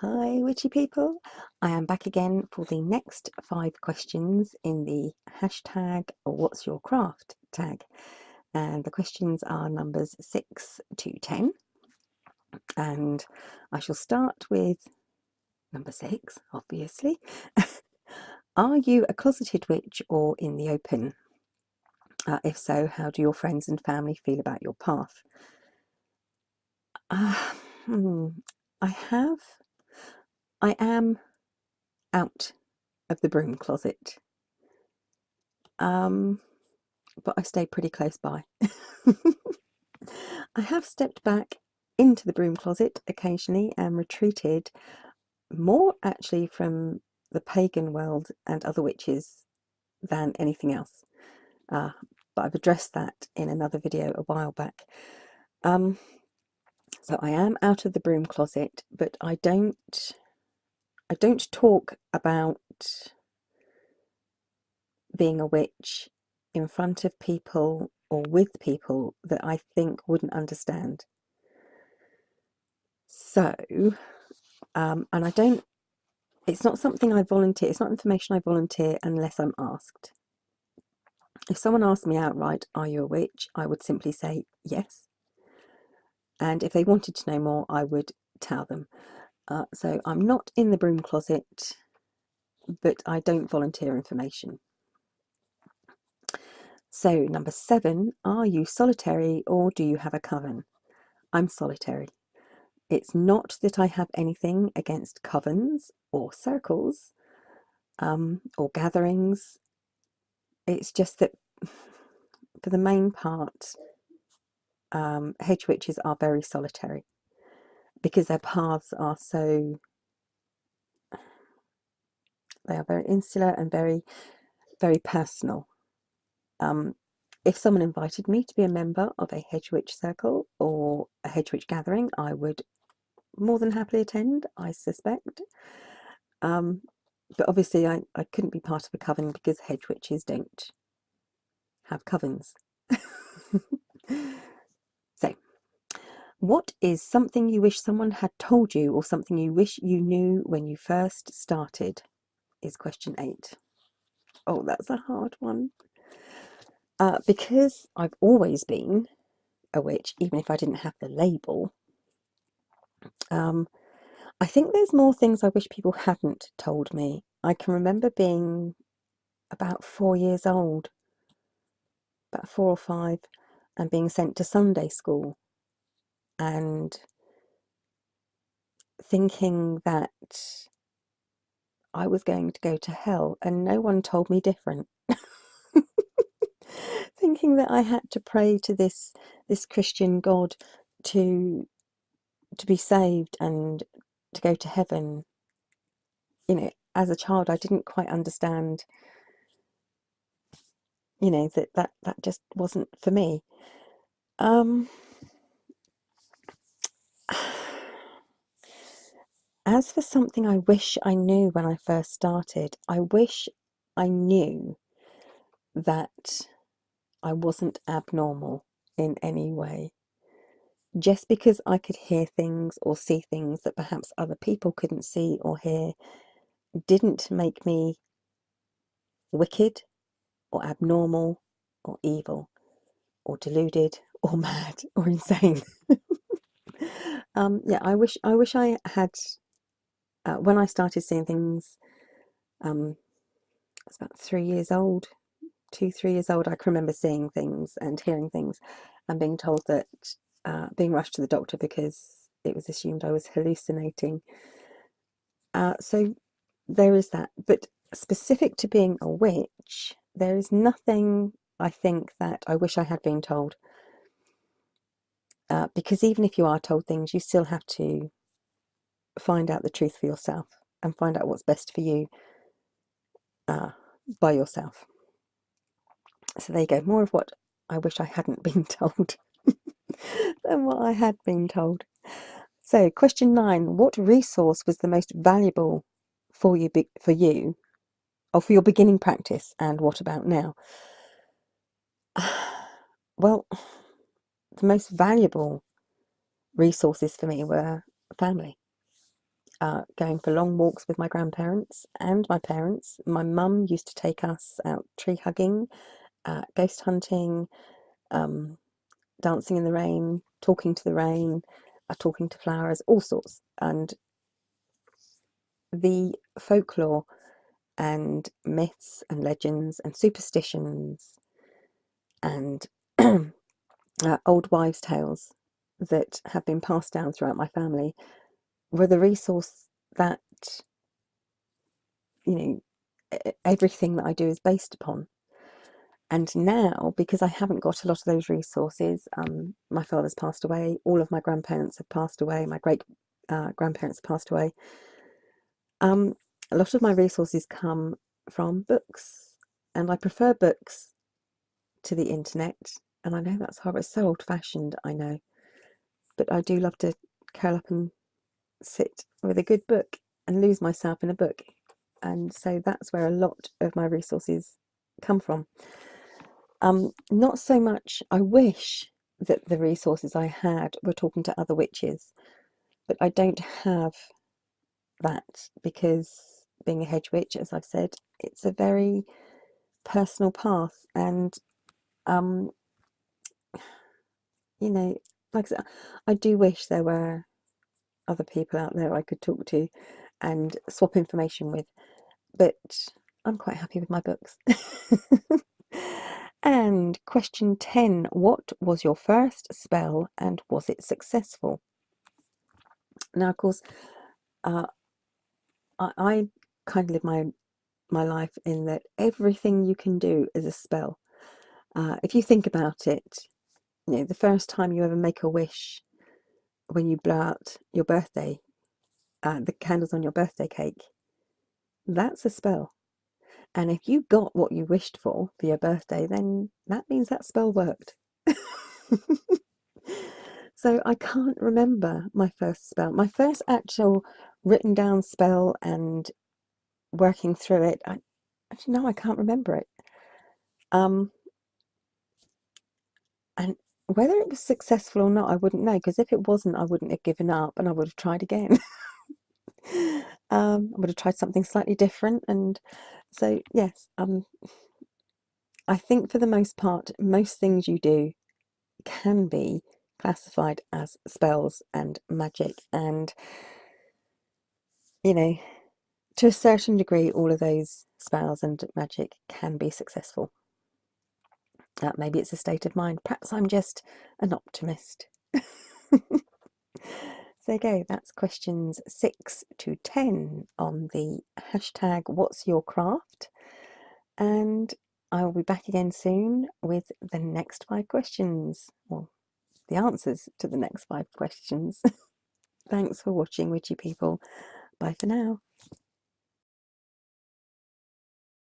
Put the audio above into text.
Hi, witchy people. I am back again for the next 5 questions in the hashtag What's Your Craft tag. And the questions are numbers 6 to 10. And I shall start with number 6, obviously. Are you a closeted witch or in the open? If so, how do your friends and family feel about your path? I am out of the broom closet. But I stay pretty close by. I have stepped back into the broom closet occasionally and retreated more actually from the pagan world and other witches than anything else. But I've addressed that in another video a while back. So I am out of the broom closet, but I don't talk about being a witch in front of people or with people that I think wouldn't understand. So, and I don't, it's not something I volunteer, it's not information I volunteer unless I'm asked. If someone asked me outright, are you a witch? I would simply say yes. And if they wanted to know more, I would tell them. So I'm not in the broom closet, but I don't volunteer information. So number 7, are you solitary or do you have a coven? I'm solitary. It's not that I have anything against covens or circles or gatherings. It's just that for the main part, hedge witches are very solitary because their paths are so, they are very insular and very, very personal. If someone invited me to be a member of a hedge witch circle or a hedge witch gathering, I would more than happily attend, I suspect. But obviously I couldn't be part of a coven because hedge witches don't have covens. So, what is something you wish someone had told you or something you wish you knew when you first started? Is question 8. Oh, that's a hard one. Because I've always been a witch, even if I didn't have the label, I think there's more things I wish people hadn't told me. I can remember being about 4 years old, about 4 or 5, and being sent to Sunday school and thinking that I was going to go to hell, and no one told me different. Thinking that I had to pray to this Christian God to be saved and to go to heaven. You know, as a child, I didn't quite understand, you know, that just wasn't for me. As for something I wish I knew when I first started, I wish I knew that I wasn't abnormal in any way. Just because I could hear things or see things that perhaps other people couldn't see or hear didn't make me wicked or abnormal or evil or deluded or mad or insane. Yeah, I wish I had, when I started seeing things, I was about 3 years old, 2, 3 years old. I can remember seeing things and hearing things and being told that, being rushed to the doctor because it was assumed I was hallucinating. So there is that. But specific to being a witch, there is nothing I think that I wish I had been told. Because even if you are told things, you still have to find out the truth for yourself and find out what's best for you by yourself. So there you go, more of what I wish I hadn't been told than what I had been told. So question 9, what resource was the most valuable for you or for your beginning practice, and what about now? Well, the most valuable resources for me were family. going for long walks with my grandparents and my parents. My mum used to take us out tree hugging, ghost hunting, dancing in the rain, talking to the rain, talking to flowers, all sorts. And the folklore and myths and legends and superstitions and old wives' tales that have been passed down throughout my family were the resource that, you know, everything that I do is based upon. And now, because I haven't got a lot of those resources, my father's passed away, all of my grandparents have passed away, my great grandparents have passed away. A lot of my resources come from books, and I prefer books to the internet. And I know that's horrible, it's so old-fashioned, I know, but I do love to curl up and sit with a good book and lose myself in a book. And so that's where a lot of my resources come from. Not so much, I wish that the resources I had were talking to other witches, but I don't have that because being a hedge witch, as I've said, it's a very personal path. And you know, like I said, I do wish there were other people out there I could talk to and swap information with, but I'm quite happy with my books. And question 10, what was your first spell and was it successful? Now, of course, I kind of live my life in that everything you can do is a spell. If you think about it, you know, the first time you ever make a wish, when you blow out your birthday, the candles on your birthday cake, that's a spell. And if you got what you wished for your birthday, then that means that spell worked. So I can't remember my first spell. My first actual written down spell and working through it, actually, no, I can't remember it. And whether it was successful or not, I wouldn't know, because if it wasn't, I wouldn't have given up and I would have tried again. I would have tried something slightly different. And so, yes, I think for the most part, most things you do can be classified as spells and magic. And, you know, to a certain degree, all of those spells and magic can be successful. Maybe it's a state of mind. Perhaps I'm just an optimist. So there you go, that's questions 6 to 10 on the hashtag WhatsYourCraft. And I will be back again soon with the next 5 questions, or the answers to the next 5 questions. Thanks for watching, witchy people. Bye for now.